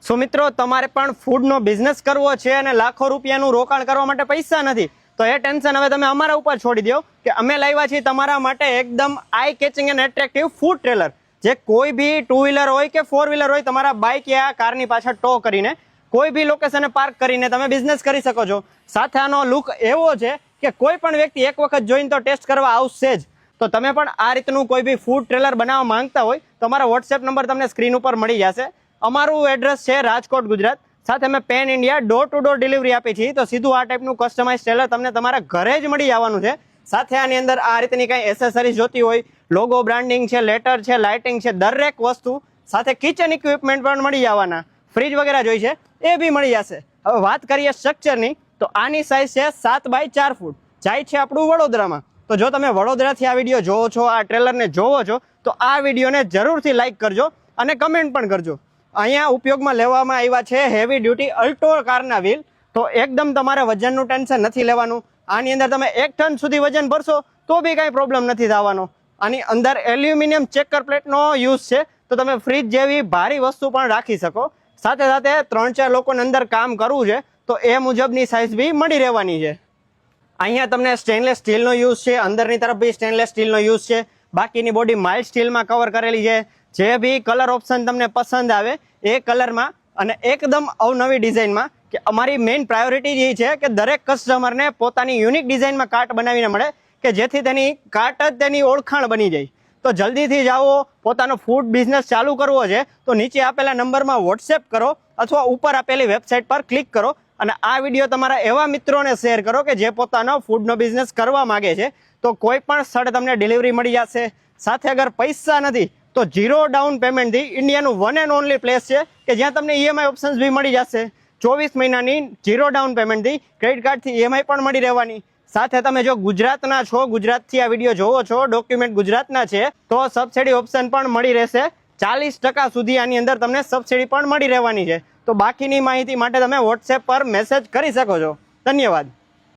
સો મિત્રો, તમારે પણ ફૂડનો બિઝનેસ કરવો છે અને લાખો રૂપિયાનું રોકાણ કરવા માટે પૈસા નથી, તો એ ટેન્શન હવે તમે અમારા ઉપર છોડી દો કે અમે લાવ્યા છીએ તમારા માટે એકદમ eye catching and attractive food trailer, જે કોઈ બી ટુ વ્હીલર હોય કે ફોર વ્હીલર હોય, તમારા બાઇક યા કારની પાછળ ટો કરીને કોઈ બી લોકેશને પાર્ક કરીને તમે બિઝનેસ કરી શકો છો. સાથે આનો લુક એવો છે કે કોઈ પણ વ્યક્તિ એક વખત જોઈને તો ટેસ્ટ કરવા આવશે જ. તો તમે પણ આ રીતનું કોઈ બી ફૂડ ટ્રેલર બનાવવા માંગતા હોય તો અમારા વોટ્સએપ નંબર તમને સ્ક્રીન ઉપર મળી જશે. અમારું એડ્રેસ છે રાજકોટ, ગુજરાત. સાથે અમે pen India door to door delivery આપી છીએ, તો સીધું આ ટાઈપનું કસ્ટમાઇઝ ટ્રેલર તમને તમારા ઘરે જ મળી આવવાનું છે. સાથે આની અંદર આ રીતની કંઈ એસેસરીઝ જોતી હોય, લોગો બ્રાન્ડિંગ છે, લેટર છે, લાઇટિંગ છે, દરેક વસ્તુ સાથે કિચન ઇક્વિપમેન્ટ પણ મળી આવવાના. ફ્રીજ વગેરે જોઈ છે એ બી મળી જશે. હવે વાત કરીએ સ્ટ્રક્ચરની, તો આની સાઇઝ છે 7x4 ફૂટ, જાય છે આપણું વડોદરામાં. તો જો તમે વડોદરાથી આ વિડીયો જોવો છો, આ ટ્રેલરને જોવો છો, તો આ વિડીયોને જરૂરથી લાઇક કરજો અને કમેન્ટ પણ કરજો. અહીંયા ઉપયોગમાં લેવામાં આવ્યા છે હેવી ડ્યુટી અલ્ટો કારના વ્હીલ, તો એકદમ તમારે વજનનું ટેન્શન નથી લેવાનું. આની અંદર તમે 1 ટન સુધી વજન ભરશો તો બી કાંઈ પ્રોબ્લેમ નથી થવાનો. આની અંદર એલ્યુમિનિયમ ચેકર પ્લેટનો યુઝ છે, તો તમે ફ્રીજ જેવી ભારી વસ્તુ પણ રાખી શકો. સાથે સાથે 3-4 લોકોને અંદર કામ કરવું છે તો એ મુજબની સાઇઝ બી મળી રહેવાની છે. અહીંયા તમને સ્ટેનલેસ સ્ટીલનો યુઝ છે, અંદરની તરફ બી સ્ટેનલેસ સ્ટીલનો યુઝ છે, બાકીની બોડી માઇલ્ડ સ્ટીલમાં કવર કરેલી છે. જે બી કલર ઓપ્શન તમને પસંદ આવે એ કલરમાં અને એકદમ અવનવી ડિઝાઇનમાં, કે અમારી મેઇન પ્રાયોરિટી એ છે કે દરેક કસ્ટમરને પોતાની યુનિક ડિઝાઇનમાં કાર્ટ બનાવીને મળે, કે જેથી તેની કાર્ટ જ તેની ઓળખાણ બની જાય. તો જલ્દીથી જાઓ, પોતાનો ફૂડ બિઝનેસ ચાલુ કરવો છે તો નીચે આપેલા નંબરમાં વોટ્સએપ કરો અથવા ઉપર આપેલી વેબસાઇટ પર ક્લિક કરો અને આ વિડીયો તમારા એવા મિત્રોને શેર કરો કે જે પોતાનો ફૂડનો બિઝનેસ કરવા માગે છે. તો કોઈ પણ સ્થળે તમને ડિલિવરી મળી જશે. સાથે અગર પૈસા નથી તો 0 ડાઉન પેમેન્ટથી ઇન્ડિયાનું વન એન્ડ ઓનલી પ્લેસ છે કે જ્યાં તમને ઈએમઆઈ ઓપ્શન્સ બી મળી જશે. 24 મહિનાની 0 ડાઉન પેમેન્ટથી ક્રેડિટ કાર્ડથી ઈએમઆઈ પણ મળી રહેવાની. સાથે તમે જો ગુજરાતના છો, ગુજરાતથી આ વિડીયો જોવો છો, ડોક્યુમેન્ટ ગુજરાતના છે, તો સબસિડી ઓપ્શન પણ મળી રહેશે. 40% સુધી આની અંદર તમને સબસિડી પણ મળી રહેવાની છે. તો બાકીની માહિતી માટે તમે વોટ્સએપ પર મેસેજ કરી શકો છો. ધન્યવાદ.